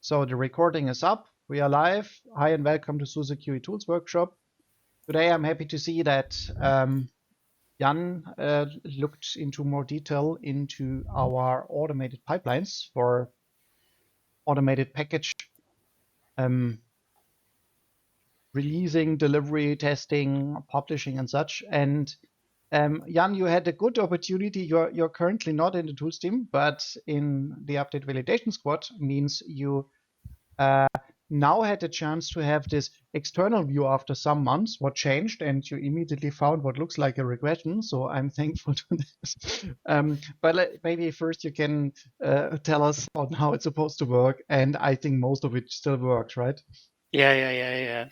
So the recording is up. We are live. Hi and welcome to SUSE QE Tools workshop. Today I'm happy to see that Jan looked into more detail into our automated pipelines for automated package releasing, delivery, testing, publishing, and such. And Jan, you had a good opportunity. You're currently not in the tools team, but in the update validation squad means you now had a chance to have this external view after some months, what changed, and you immediately found what looks like a regression. So I'm thankful to this. But maybe first you can tell us on how it's supposed to work. And I think most of it still works, right? Yeah.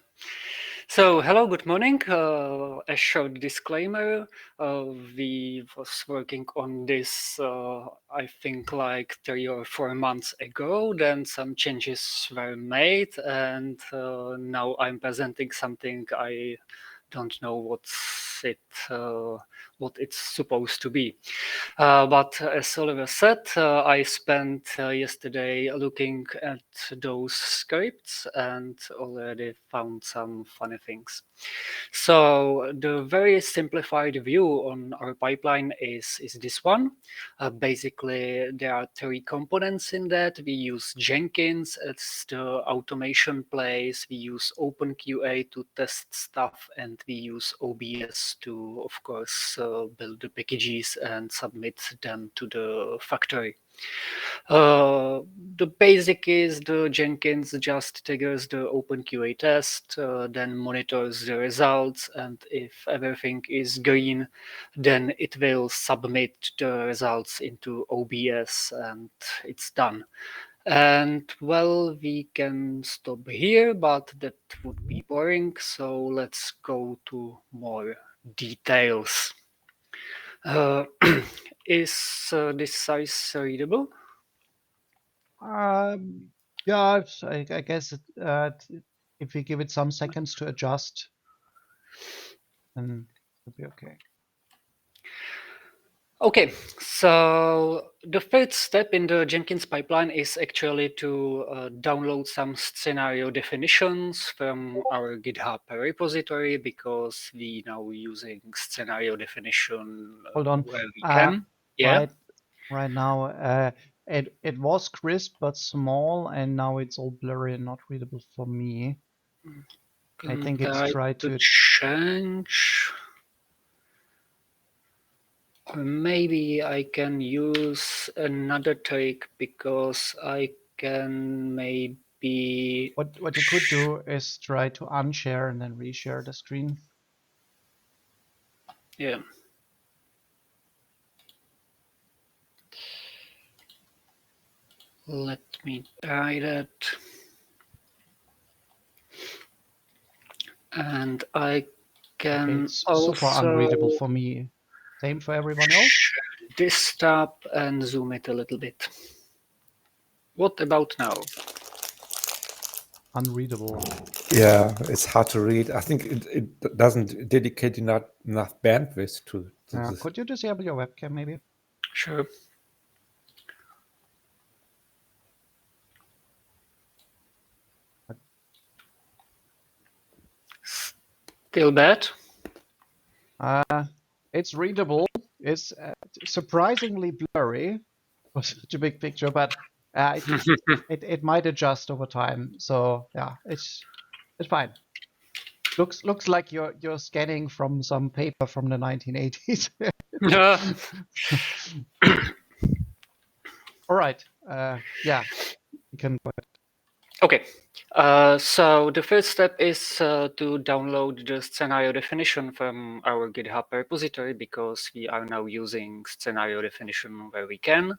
So, hello, good morning. A short disclaimer. We was working on this, I think, like 3 or 4 months ago. Then some changes were made, and now I'm presenting something I don't know what it's supposed to be. But as Oliver said, I spent yesterday looking at those scripts and already found some funny things. So the very simplified view on our pipeline is this one. Basically, there are 3 components in that. We use Jenkins as the automation place. We use openQA to test stuff, and we use OBS to, of course, build the packages and submit them to the factory. The basic is the Jenkins just triggers the openQA test, then monitors the results, and if everything is green, then it will submit the results into OBS, and it's done. And well, we can stop here, but that would be boring, so let's go to more details. Is this size readable? Yeah, I guess if we give it some seconds to adjust, then it'll be okay. Okay, so the first step in the Jenkins pipeline is actually to download some scenario definitions from our GitHub repository, because we now using scenario definition Hold on. where we can. Yeah. Right now, it was crisp but small, and now it's all blurry and not readable for me. I think it's tried to change. Or maybe I can use another trick, because I can maybe... What you could do is try to unshare and then reshare the screen. Yeah. Let me try that. And I can It's also super unreadable for me. Same for everyone else? this tab and zoom it a little bit. What about now? Unreadable. Yeah, it's hard to read. I think it doesn't dedicate enough bandwidth to this. Could you disable your webcam maybe? Sure. Still bad? It's readable. It's surprisingly blurry for such a big picture, but it might adjust over time. So yeah, it's fine. Looks like you're scanning from some paper from the 1980s. Yeah. All right. Yeah, you can go ahead. Okay, so the first step is to download the scenario definition from our GitHub repository, because we are now using scenario definition where we can.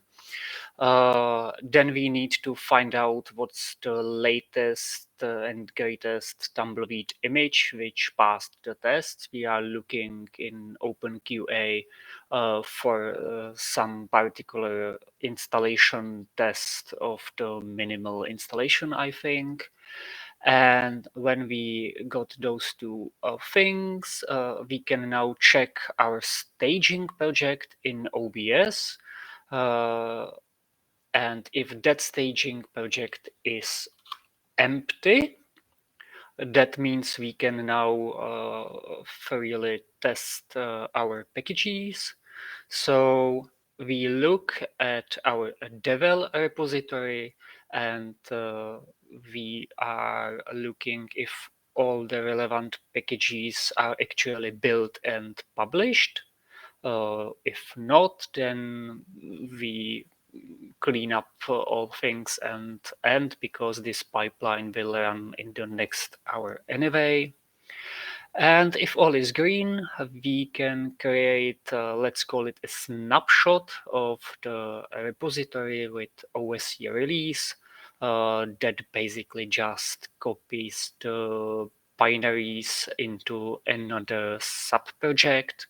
Then we need to find out what's the latest and greatest tumbleweed image which passed the test. We are looking in openQA for some particular installation test of the minimal installation, I think. And when we got those 2 things, we can now check our staging project in OBS. And if that staging project is empty, that means we can now freely test our packages. So we look at our devel repository and we are looking if all the relevant packages are actually built and published. If not, then we clean up all things and end, because this pipeline will run in the next hour anyway. And if all is green, we can create, let's call it a snapshot of the repository with OSC release that basically just copies the binaries into another subproject.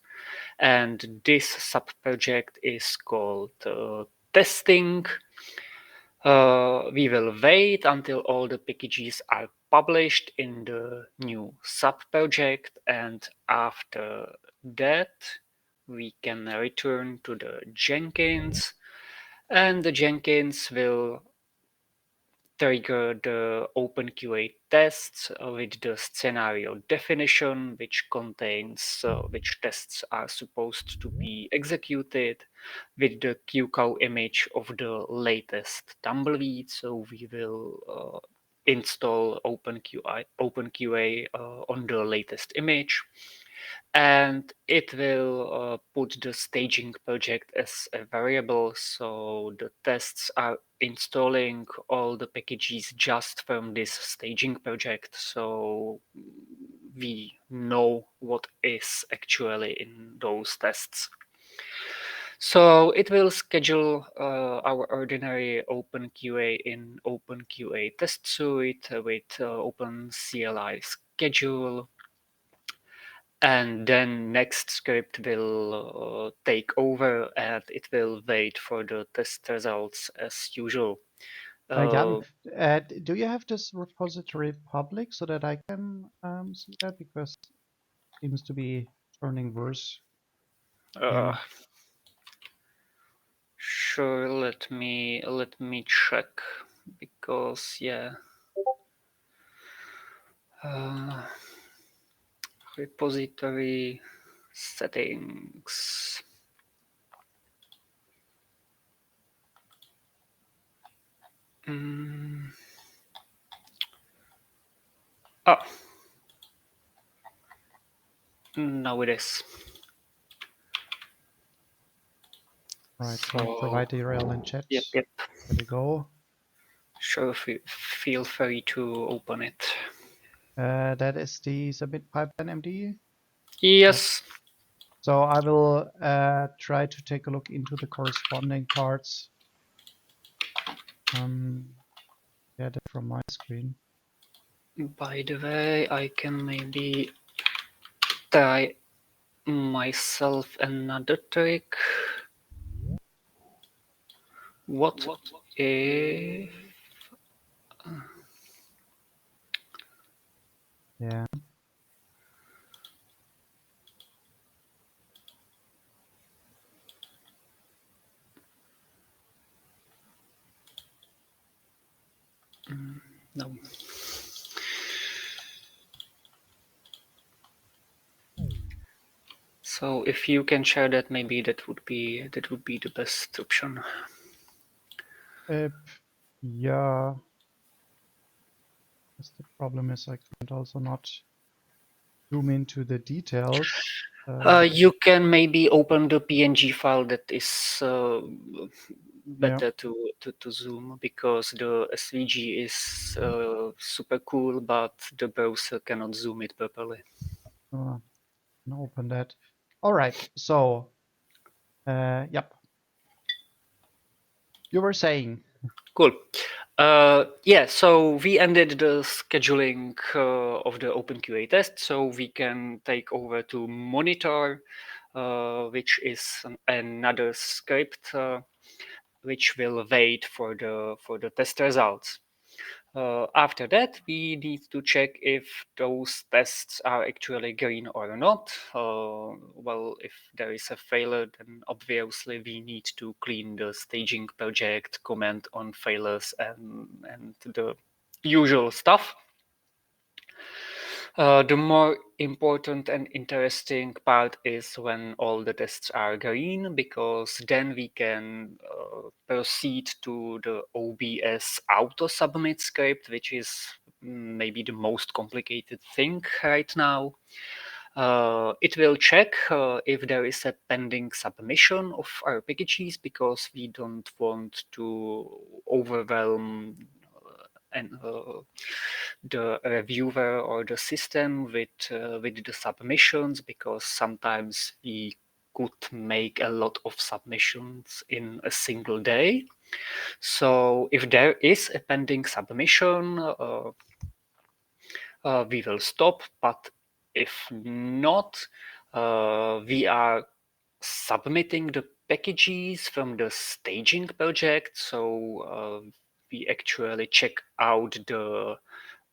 And this subproject is called testing. We will wait until all the packages are published in the new subproject, and after that we can return to the Jenkins, and the Jenkins will trigger the openQA tests with the scenario definition, which contains which tests are supposed to be executed, with the QCOW image of the latest tumbleweed. So we will install openQA on the latest image, and it will put the staging project as a variable, so the tests are installing all the packages just from this staging project, so we know what is actually in those tests. So it will schedule our ordinary openQA in openQA test suite with OpenCLI schedule. And then next script will take over and it will wait for the test results as usual. Jan, do you have this repository public so that I can see that? Because it seems to be turning worse. Sure, let me check, because yeah. Repository settings. Oh, now it is. Right, so provide the URL in chat. Yep. There we go. Sure, feel free to open it. That is the submit pipeline MD. Yes. So I will try to take a look into the corresponding parts. Get it from my screen. By the way, I can maybe try myself another trick. What if... Yeah. No. So if you can share that, maybe that would be the best option. Yeah. The problem is I can't also not zoom into the details. You can maybe open the PNG file that is better to zoom, because the SVG is super cool, but the browser cannot zoom it properly. Open that. All right. So, yep. You were saying. Cool. Yeah, so we ended the scheduling of the openQA test, so we can take over to monitor, which is another script which will wait for the test results. After that, we need to check if those tests are actually green or not. Well, if there is a failure, then obviously we need to clean the staging project, comment on failures, and the usual stuff. The more important and interesting part is when all the tests are green, because then we can proceed to the OBS auto submit script, which is maybe the most complicated thing right now. It will check if there is a pending submission of our packages, because we don't want to overwhelm the reviewer or the system with the submissions, because sometimes we could make a lot of submissions in a single day. So if there is a pending submission, we will stop, but if not, we are submitting the packages from the staging project. So we actually check out the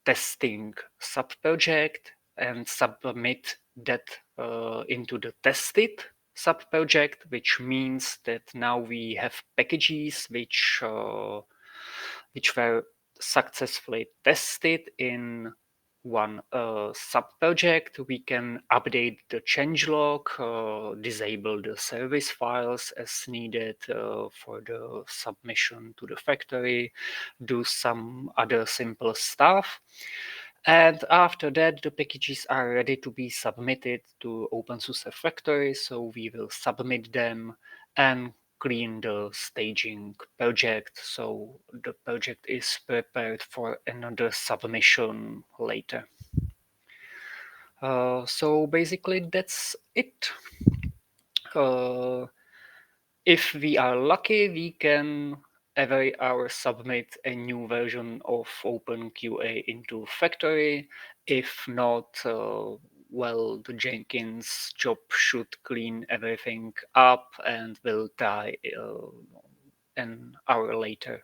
testing subproject and submit that into the tested subproject, which means that now we have packages which were successfully tested in one subproject. We can update the changelog, disable the service files as needed for the submission to the factory, do some other simple stuff. And after that, the packages are ready to be submitted to openSUSE factory. So we will submit them and clean the staging project, so the project is prepared for another submission later. So basically that's it. If we are lucky, we can every hour submit a new version of openQA into factory. If not, well, the Jenkins job should clean everything up and will die an hour later.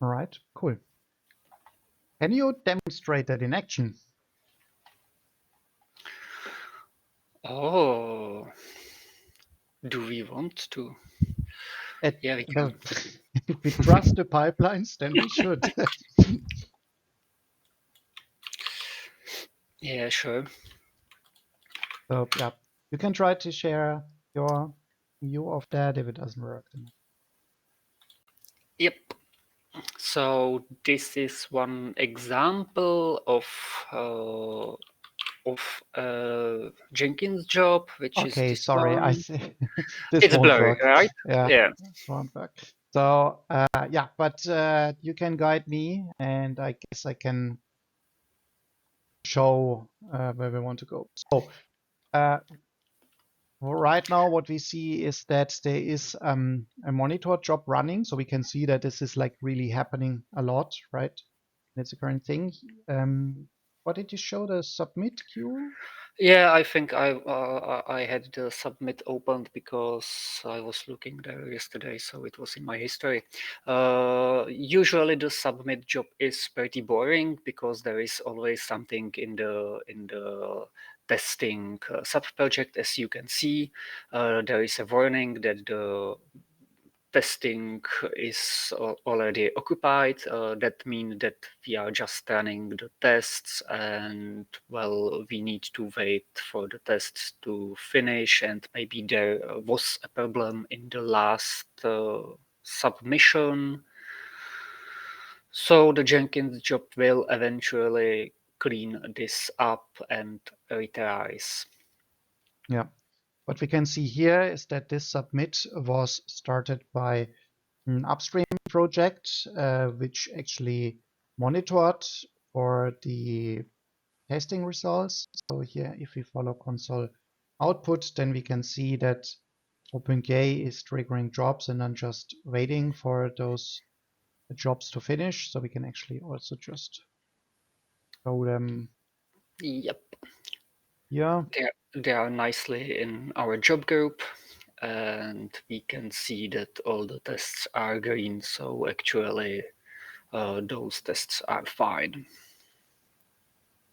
All right, cool. Can you demonstrate that in action? Oh, do we want to? Yeah, we Well, can. if we trust the pipelines, then we should. Yeah, sure. So yeah, you can try to share your view of that. If it doesn't work, then Yep. So this is one example of Jenkins job, which is okay. this Sorry, I one. see. This It's won't blurry, work. right? Yeah, Yeah. this won't work. So yeah, but you can guide me, and I guess I can show where we want to go. So right now, what we see is that there is a monitor job running, so we can see that this is like really happening a lot, right? That's the current thing. What did you show? The submit queue? Yeah, I think I had the submit opened because I was looking there yesterday, so it was in my history. Usually the submit job is pretty boring because there is always something in the testing subproject. As you can see, there is a warning that the testing is already occupied. That means that we are just running the tests, and well, we need to wait for the tests to finish, and maybe there was a problem in the last submission. So the Jenkins job will eventually clean this up and retries. Yeah. What we can see here is that this submit was started by an upstream project, which actually monitored for the testing results. So here, if we follow console output, then we can see that openQA is triggering jobs and then just waiting for those jobs to finish. So we can actually also just show them Yep. here. They are nicely in our job group. and we can see that all the tests are green. So actually, those tests are fine.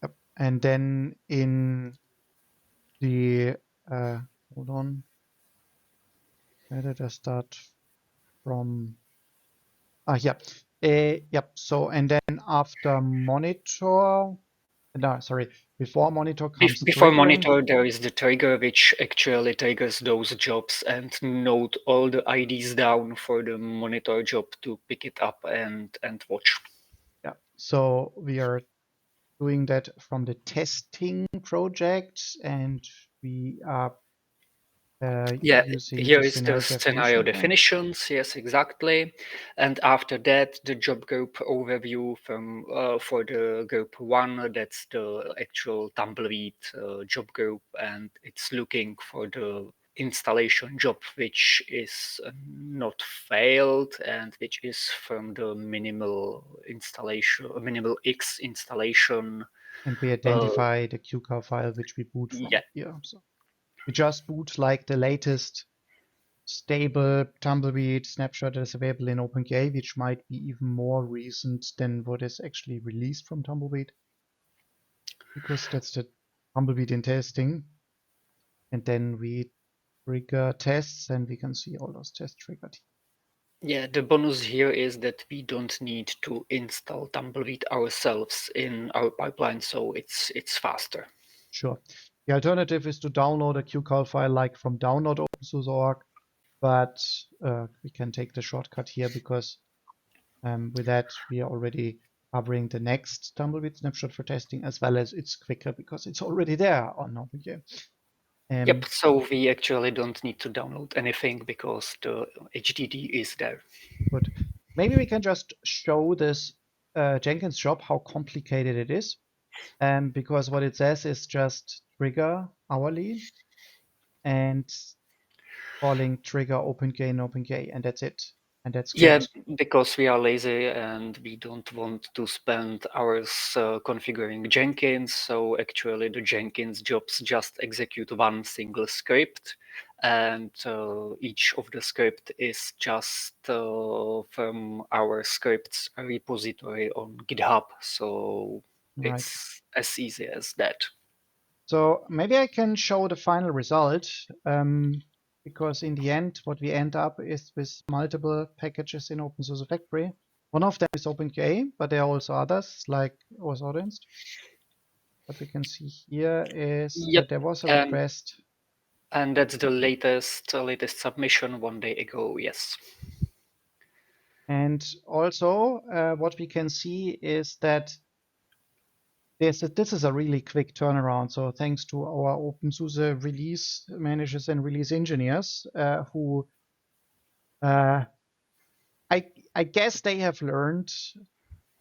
Yep. And then in the hold on, where did I start from? Yeah. Yep. So and then after monitor, no, sorry, before monitor comes Before trigger. monitor, there is the trigger, which actually triggers those jobs and note all the IDs down for the monitor job to pick it up and watch. Yeah. So we are doing that from the testing project, and we are Yeah, using here the is the scenario scenario definition for. definitions. Yes, exactly. And after that, the job group overview from for the group one. That's the actual tumbleweed job group, and it's looking for the installation job, which is not failed, and which is from the minimal installation, minimal X installation. And we Uh, identify the QCOW file which we boot yeah, from here. So we just boot like the latest stable tumbleweed snapshot that is available in openQA, which might be even more recent than what is actually released from tumbleweed, because that's the tumbleweed in testing. And then we trigger tests, and we can see all those tests triggered. Yeah, the bonus here is that we don't need to install Tumbleweed ourselves in our pipeline, so it's faster. Sure. The alternative is to download a QCOW file like from download.openSUSE.org, but we can take the shortcut here because with that we are already covering the next tumbleweed snapshot for testing, as well as it's quicker because it's already there on OpenQA. Yep, so we actually don't need to download anything because the HDD is there. Good. Maybe we can just show this Jenkins job, how complicated it is. Because what it says is just trigger hourly and calling trigger openQA-in-openQA, and that's it. And that's Yeah, good. because we are lazy and we don't want to spend hours configuring Jenkins. So actually the Jenkins jobs just execute one single script, and each of the script is just from our scripts repository on GitHub. So Right. it's as easy as that. So maybe I can show the final result, because in the end, what we end up is with multiple packages in OpenSUSE Factory. One of them is OpenQA, but there are also others like OS Audience. What we can see here is Yep, that there was a and request. and that's the latest submission 1 day ago. Yes. And also, what we can see is that this is a really quick turnaround. So thanks to our OpenSUSE release managers and release engineers, who I guess they have learned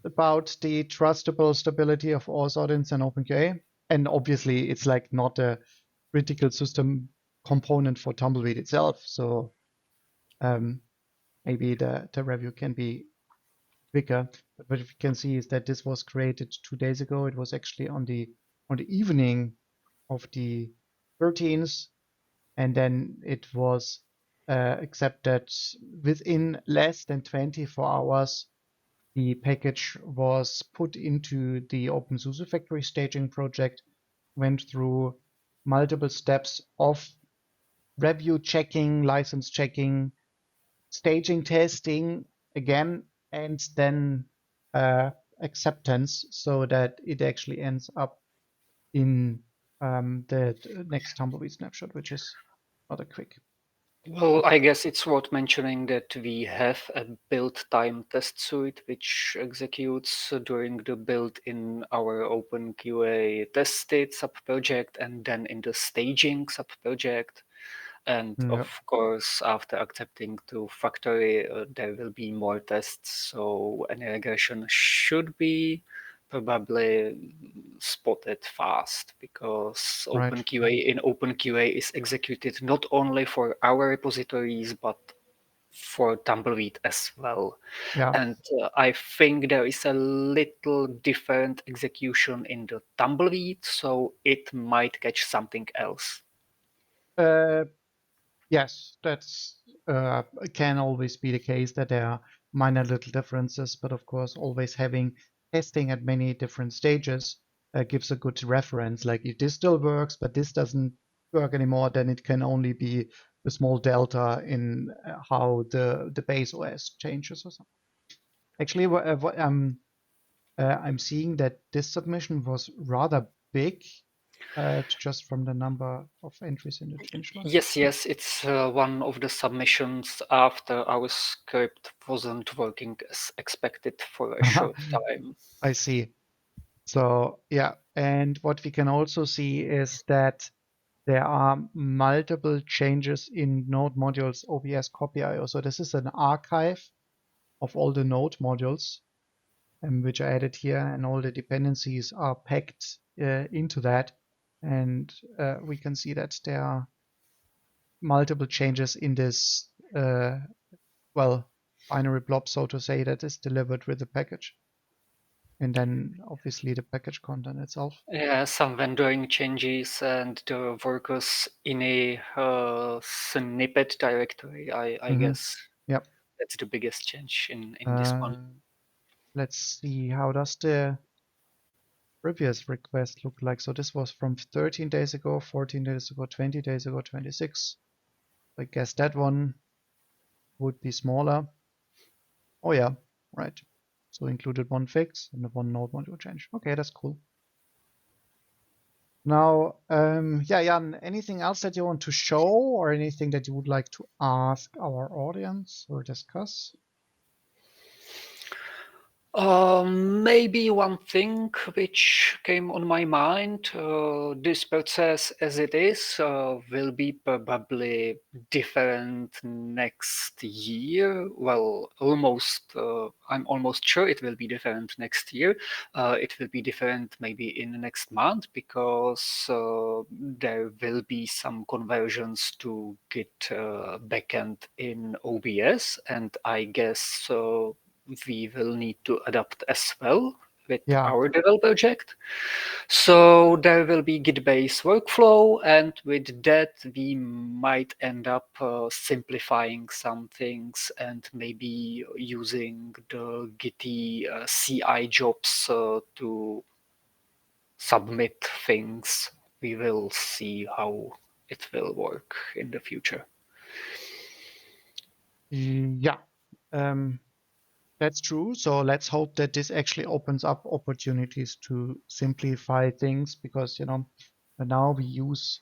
about the trustable stability of OS Audience and OpenQA. And obviously, it's like not a critical system component for Tumbleweed itself. So maybe the review can be quicker. But what we can see is that this was created 2 days ago. It was actually on the evening of the 13th, and then it was accepted within less than 24 hours. The package was put into the openSUSE factory staging project, went through multiple steps of review checking, license checking, staging testing again, and then acceptance, so that it actually ends up in the next tumbleweed snapshot, which is rather quick. Well, I guess it's worth mentioning that we have a build time test suite which executes during the build in our openQA test state subproject and then in the staging subproject. And of Yep. course, after accepting to factory, there will be more tests. So any regression should be probably spotted fast because Right. openQA is executed not only for our repositories but for Tumbleweed as well. Yeah. And I think there is a little different execution in the Tumbleweed, so it might catch something else. Uh, Yes, that's can always be the case that there are minor little differences, but of course, always having testing at many different stages gives a good reference. Like if this still works, but this doesn't work anymore, then it can only be a small delta in how the base OS changes or something. Actually, I'm seeing that this submission was rather big, just from the number of entries in the changelog. Yes, it's one of the submissions after our script wasn't working as expected for a short time. I see. So yeah, and what we can also see is that there are multiple changes in node modules OBS copy IO. So this is an archive of all the node modules, which are added here, and all the dependencies are packed into that. And we can see that there are multiple changes in this, well, binary blob, so to say, that is delivered with the package. And then obviously the package content itself. Yeah, some vendoring changes and the workers in a snippet directory, I guess. Yep. That's the biggest change in this one. Let's see, how does the previous request look like? So this was from 13 days ago, 14 days ago, 20 days ago, 26. I guess that one would be smaller. Oh yeah, right. So included one fix and one node module change. Okay, that's cool. Now, yeah, Jan, anything else that you want to show or anything that you would like to ask our audience or discuss? Maybe one thing which came on my mind, this process as it is will be probably different next year. Well, I'm almost sure it will be different next year. It will be different maybe in the next month because there will be some conversions to Git backend in OBS, and I guess we will need to adapt as well with our develop project. So there will be Git-based workflow, and with that we might end up simplifying some things and maybe using the Gitty CI jobs to submit things. We will see how it will work in the future. Yeah, that's true. So let's hope that this actually opens up opportunities to simplify things, because, now we use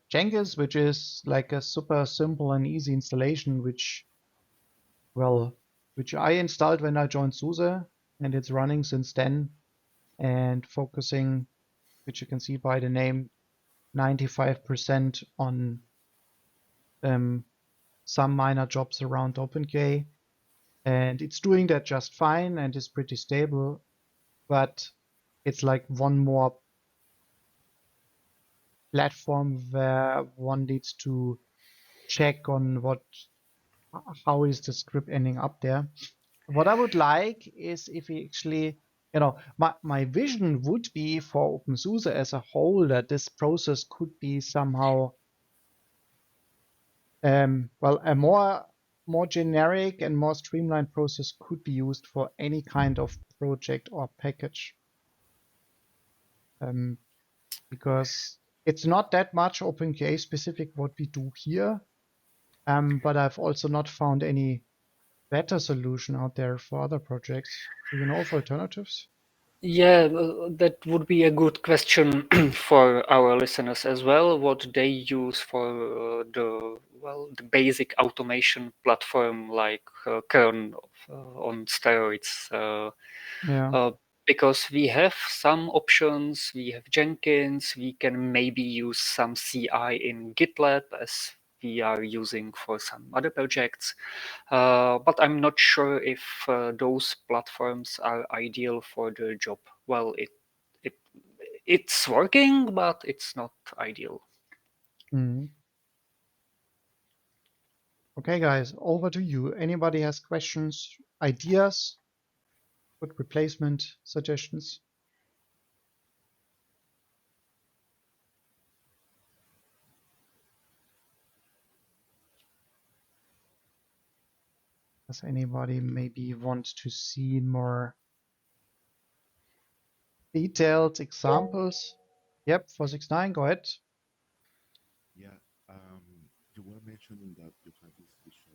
Jenkins, which is like a super simple and easy installation, which I installed when I joined SUSE, and it's running since then, and focusing, which you can see by the name, 95% on some minor jobs around openQA. And it's doing that just fine and is pretty stable, but it's like one more platform where one needs to check on how is the script ending up there. What I would like is if we actually, my vision would be for OpenSUSE as a whole that this process could be somehow, well, a more generic and more streamlined process could be used for any kind of project or package. Because it's not that much openQA specific what we do here, but I've also not found any better solution out there for other projects. Do you know of alternatives? Yeah, that would be a good question for our listeners as well. What they use for the basic automation platform like Kern on steroids. Yeah. Because we have some options, we have Jenkins, we can maybe use some CI in GitLab as we are using for some other projects. But I'm not sure if those platforms are ideal for the job. Well, it's working, but it's not ideal. Mhm. Okay, guys, over to you. Anybody has questions, ideas, good replacement suggestions? Does anybody maybe want to see more detailed examples? Yep, 469, go ahead. Yeah, you were mentioning that you have this vision.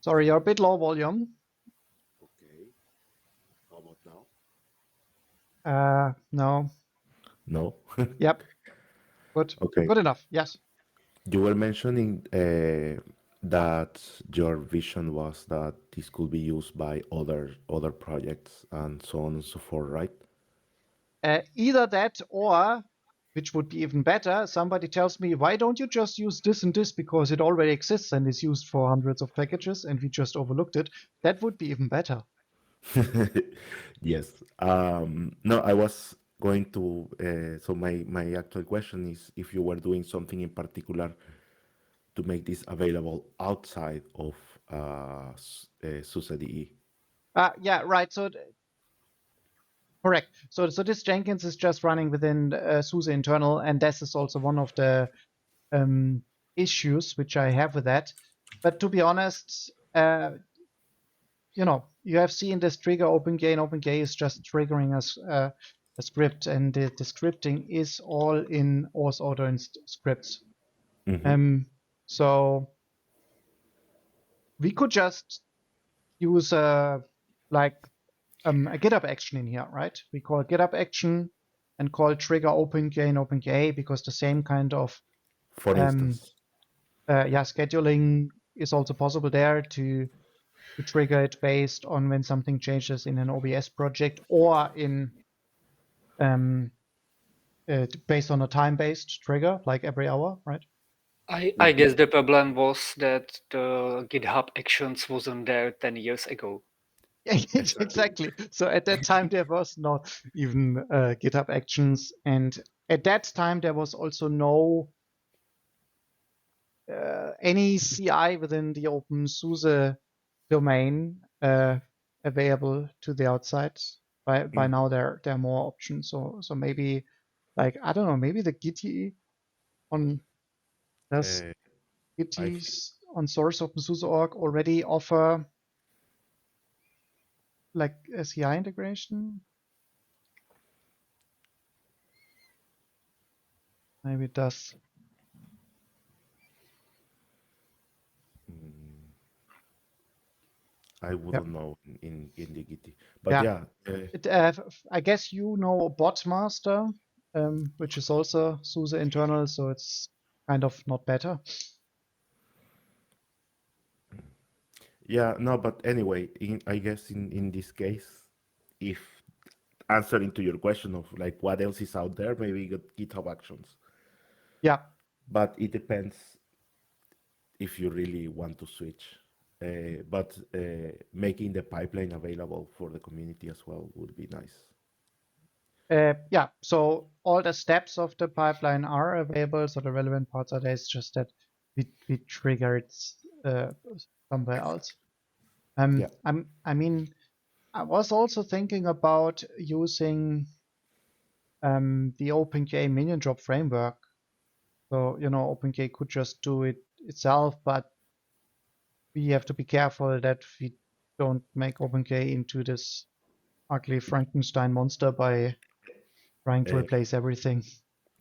Sorry, you're a bit low volume. Okay, how about now? No. No. Yep. Good. Okay. Good enough. Yes. You were mentioning that your vision was that this could be used by other projects and so on and so forth, right? Either that or, which would be even better, somebody tells me, why don't you just use this and this because it already exists and is used for hundreds of packages and we just overlooked it. That would be even better. Yes. No, I was going to. So my actual question is if you were doing something in particular to make this available outside of SUSE DE. Yeah, right. So correct. So this Jenkins is just running within SUSE internal, and this is also one of the issues which I have with that. But to be honest, you have seen this trigger openQA-in-openQA is just triggering a script, and the scripting is all in auth order scripts. So we could just use like a GitHub action in here, right? We call GitHub action and call trigger openQA-in-openQA because the same kind of For instance. scheduling is also possible there to trigger it based on when something changes in an OBS project or in based on a time-based trigger, like every hour, right? I guess the problem was that the GitHub Actions wasn't there 10 years ago. Exactly. So at that time there was not even GitHub Actions, and at that time there was also no any CI within the OpenSUSE domain available to the outside. By now there are more options. So maybe like I don't know, maybe the Git on does Uh, I Git on source OpenSUSE.org already offer like a CI integration? Maybe it does. I wouldn't know in the Git, but Yeah. yeah, I guess you know Botmaster, which is also SUSE internal, so it's kind of not better. yeah, no, but anyway, I guess in this case, if answering to your question of like what else is out there, maybe GitHub Actions, Yeah. but it depends if you really want to switch. But making the pipeline available for the community as well would be nice. Yeah. So all the steps of the pipeline are available. So the relevant parts are there. It's just that we trigger it somewhere else. Yeah. I mean, I was also thinking about using the OpenQA minion job framework. So, OpenQA could just do it itself, but we have to be careful that we don't make OpenQA into this ugly Frankenstein monster by trying to Uh, replace everything.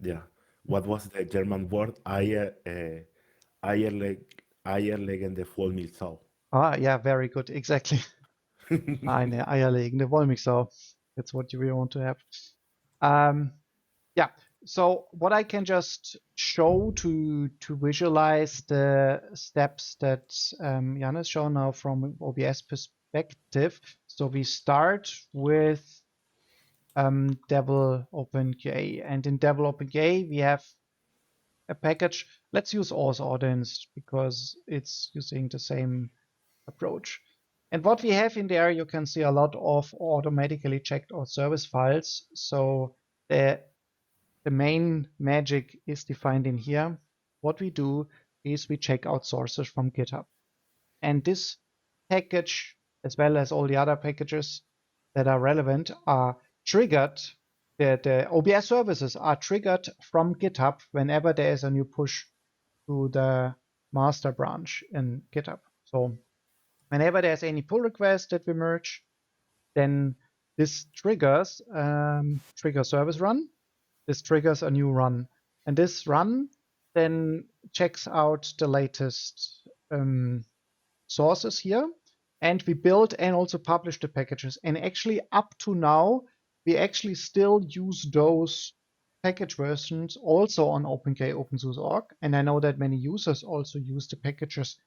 yeah. What was the German word? Eierlegende Vollmilchsau. Yeah, very good. Exactly. Eine eierlegende Wollmilchsau. That's what you really want to have. Yeah. So what I can just show to visualize the steps that Jan has shown now from OBS perspective. So we start with devel openqa, and in devel openqa we have a package. Let's use auth audience because it's using the same approach. And what we have in there, you can see a lot of automatically checked out service files. So the main magic is defined in here. What we do is we check out sources from GitHub. And this package, as well as all the other packages that are relevant, are triggered. The OBS services are triggered from GitHub whenever there is a new push to the master branch in GitHub. So whenever there's any pull request that we merge, then this triggers service run. This triggers a new run. And this run then checks out the latest sources here. And we build and also publish the packages. And actually up to now, we actually still use those package versions also on OpenQA OpenSUSE.org. And I know that many users also use the packages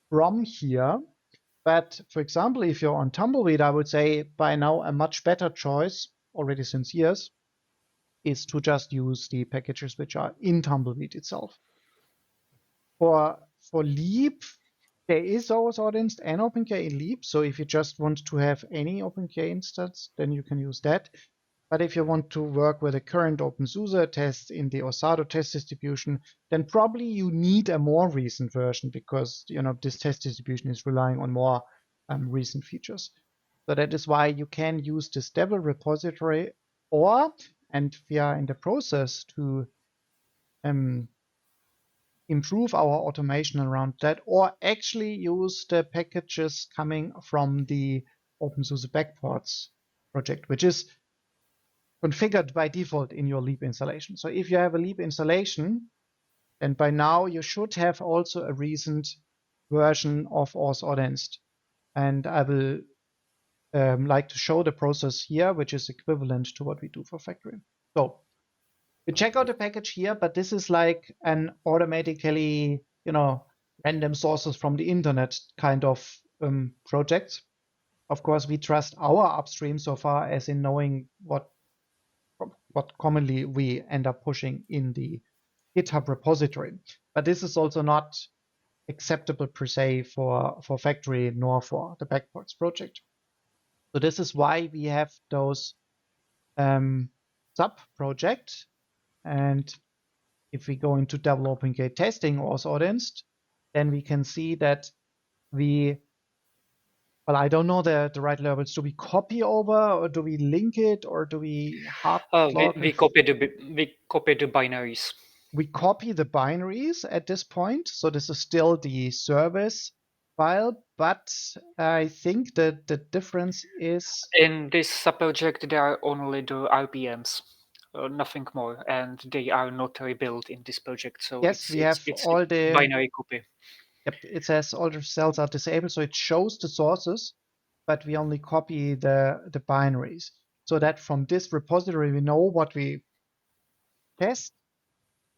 from here. But for example, if you're on Tumbleweed, I would say by now a much better choice already since years is to just use the packages which are in Tumbleweed itself. For Leap, there is OS Audience and OpenQA in Leap. So if you just want to have any OpenQA instance, then you can use that. But if you want to work with the current OpenSUSE test in the Osado test distribution, then probably you need a more recent version because this test distribution is relying on more recent features. So that is why you can use this Devil repository, and we are in the process to improve our automation around that, or actually use the packages coming from the OpenSUSE backports project, which is configured by default in your Leap installation. So if you have a Leap installation, then by now you should have also a recent version of OS Audience. And I will like to show the process here, which is equivalent to what we do for factory. So we check out the package here, but this is like an automatically, random sources from the internet kind of project. Of course, we trust our upstream so far as in knowing what commonly we end up pushing in the GitHub repository. But this is also not acceptable per se for factory nor for the backports project. So this is why we have those sub projects. And if we go into double OpenQA testing or audience, then we can see that I don't know the right levels. Do we copy over, or do we link it, or do we hard clock? We copy the binaries. We copy the binaries at this point. So this is still the service file, but I think that the difference is in this subproject there are only the RPMs, nothing more, and they are not rebuilt in this project. So yes, we have all the binary copy. Yep, it says all the cells are disabled, so it shows the sources, but we only copy the binaries, so that from this repository we know what we test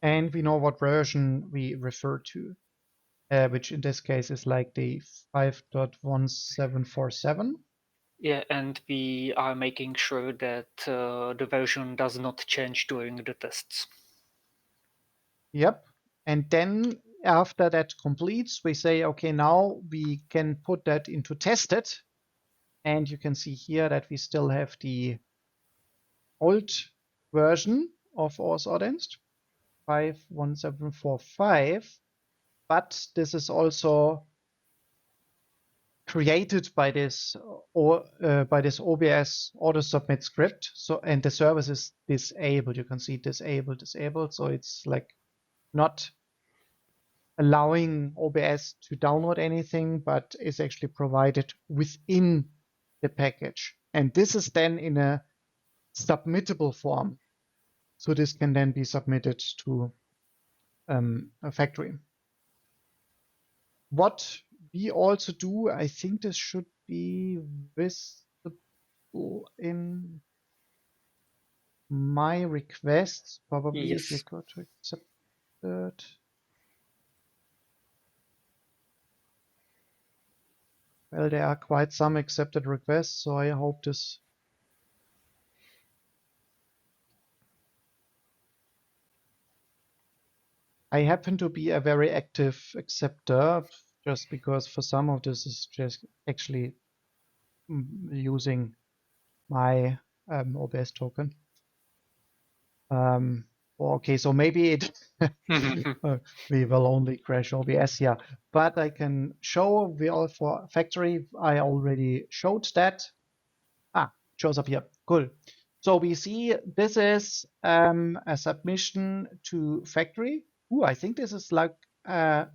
and we know what version we refer to, which in this case is like the 5.1747. Yeah, and we are making sure that the version does not change during the tests. Yep, and then after that completes, we say, okay, now we can put that into tested, and you can see here that we still have the old version of OS Audience 5.1745, but this is also created by this OBS auto submit script. So, and the service is disabled. You can see disabled. So it's like not allowing OBS to download anything, but is actually provided within the package. And this is then in a submittable form. So this can then be submitted to a factory. What we also do, I think this should be visible in my requests, probably. Yes. If you go to accepted. Well, there are quite some accepted requests, so I hope this. I happen to be a very active acceptor, just because for some of this is just actually using my OBS token. Okay, so maybe it we will only crash OBS here, but I can show we all for factory. I already showed that. Shows up here. Cool. So we see this is a submission to factory. Ooh, I think this is like right.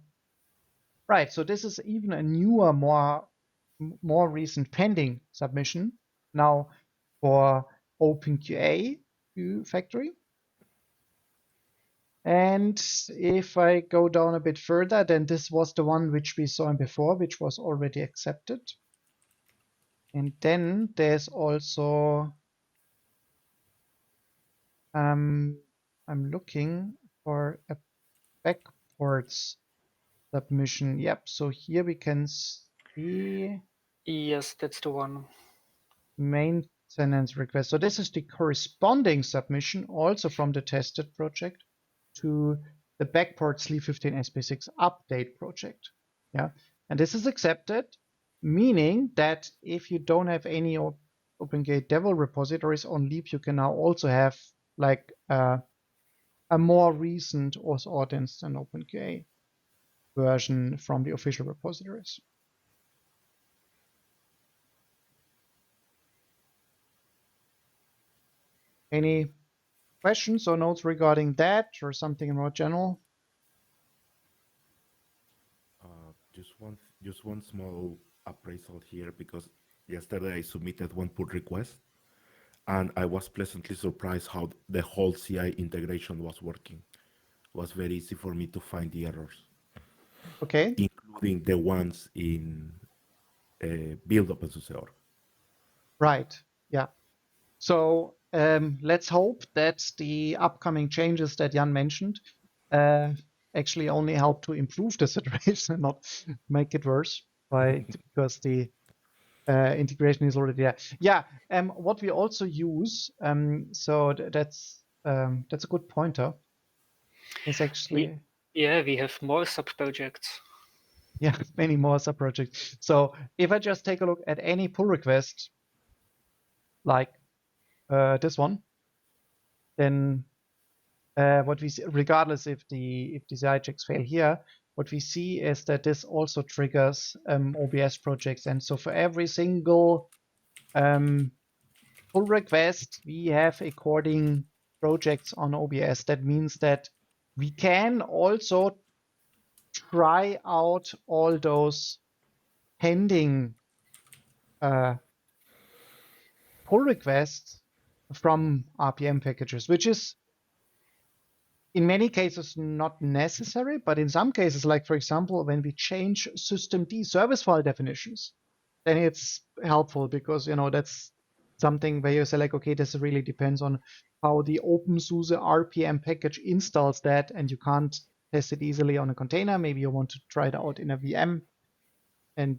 So this is even a newer, more more recent pending submission now for openQA factory. And if I go down a bit further, then this was the one which we saw before, which was already accepted. And then there's also, I'm looking for a backports submission. Yep, so here we can see Yes, that's the one. maintenance request. So this is the corresponding submission also from the tested project to the backport sleeve 15 SP6 update project. Yeah, and this is accepted, meaning that if you don't have any OpenQA Devil repositories on Leap, you can now also have like a more recent auth instant OpenQA version from the official repositories. Any questions or notes regarding that, or something more general? Just one small appraisal here, because yesterday I submitted one pull request, and I was pleasantly surprised how the whole CI integration was working. It was very easy for me to find the errors, Okay. including the ones in build OpenSUSE.org. Right. Yeah. So let's hope that the upcoming changes that Jan mentioned actually only help to improve the situation and not make it worse because the integration is already there. Yeah. What we also use, so that's a good pointer. Is actually we have more sub-projects. Yeah, many more sub-projects. So if I just take a look at any pull request, like this one, then what we see, regardless if the CI checks fail here, what we see is that this also triggers OBS projects. And so for every single pull request, we have according projects on OBS. That means that we can also try out all those pending pull requests from RPM packages, which is in many cases not necessary, but in some cases, like for example, when we change systemd service file definitions, then it's helpful because that's something where you say like, okay, this really depends on how the openSUSE RPM package installs that, and you can't test it easily on a container. Maybe you want to try it out in a VM and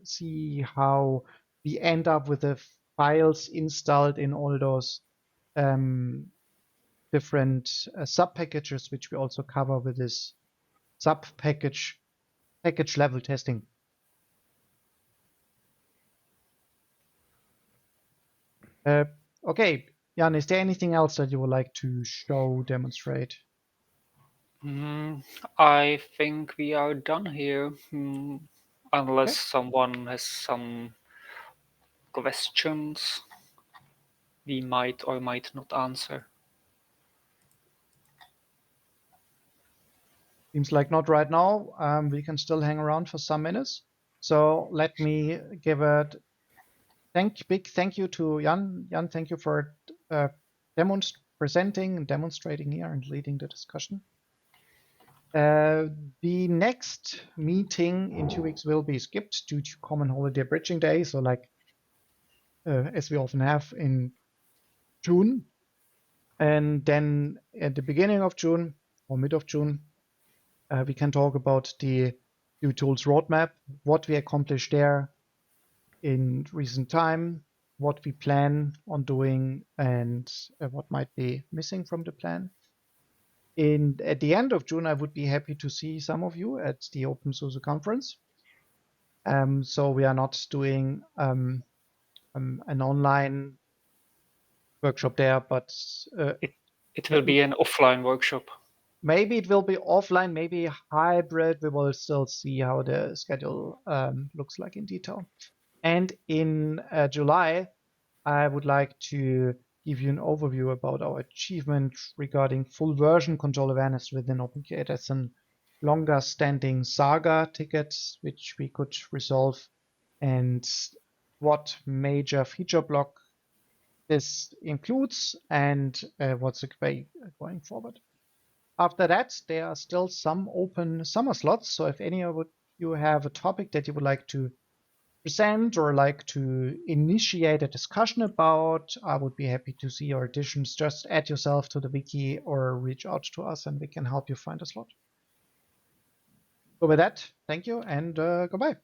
see how we end up with the files installed in all those different sub-packages, which we also cover with this sub-package level testing. Okay, Jan, is there anything else that you would like to show, demonstrate? I think we are done here, unless someone has some questions we might or might not answer. Seems like not right now. We can still hang around for some minutes. So let me give a big thank you to Jan. Jan, thank you for presenting and demonstrating here and leading the discussion. The next meeting in 2 weeks will be skipped due to common holiday bridging day. So like as we often have in June. And then at the beginning of June or mid of June, we can talk about the QE Tools roadmap, what we accomplished there in recent time, what we plan on doing, and what might be missing from the plan. At the end of June, I would be happy to see some of you at the openSUSE conference. So we are not doing an online workshop there, but it will be an offline workshop. Maybe it will be offline, maybe hybrid. We will still see how the schedule looks like in detail. And in July, I would like to give you an overview about our achievement regarding full version control awareness within OpenQA. That's a longer standing saga ticket, which we could resolve and what major feature block this includes, and what's the way going forward. After that, there are still some open summer slots. So if any of you have a topic that you would like to present or like to initiate a discussion about, I would be happy to see your additions. Just add yourself to the wiki or reach out to us and we can help you find a slot. So with that, thank you and goodbye.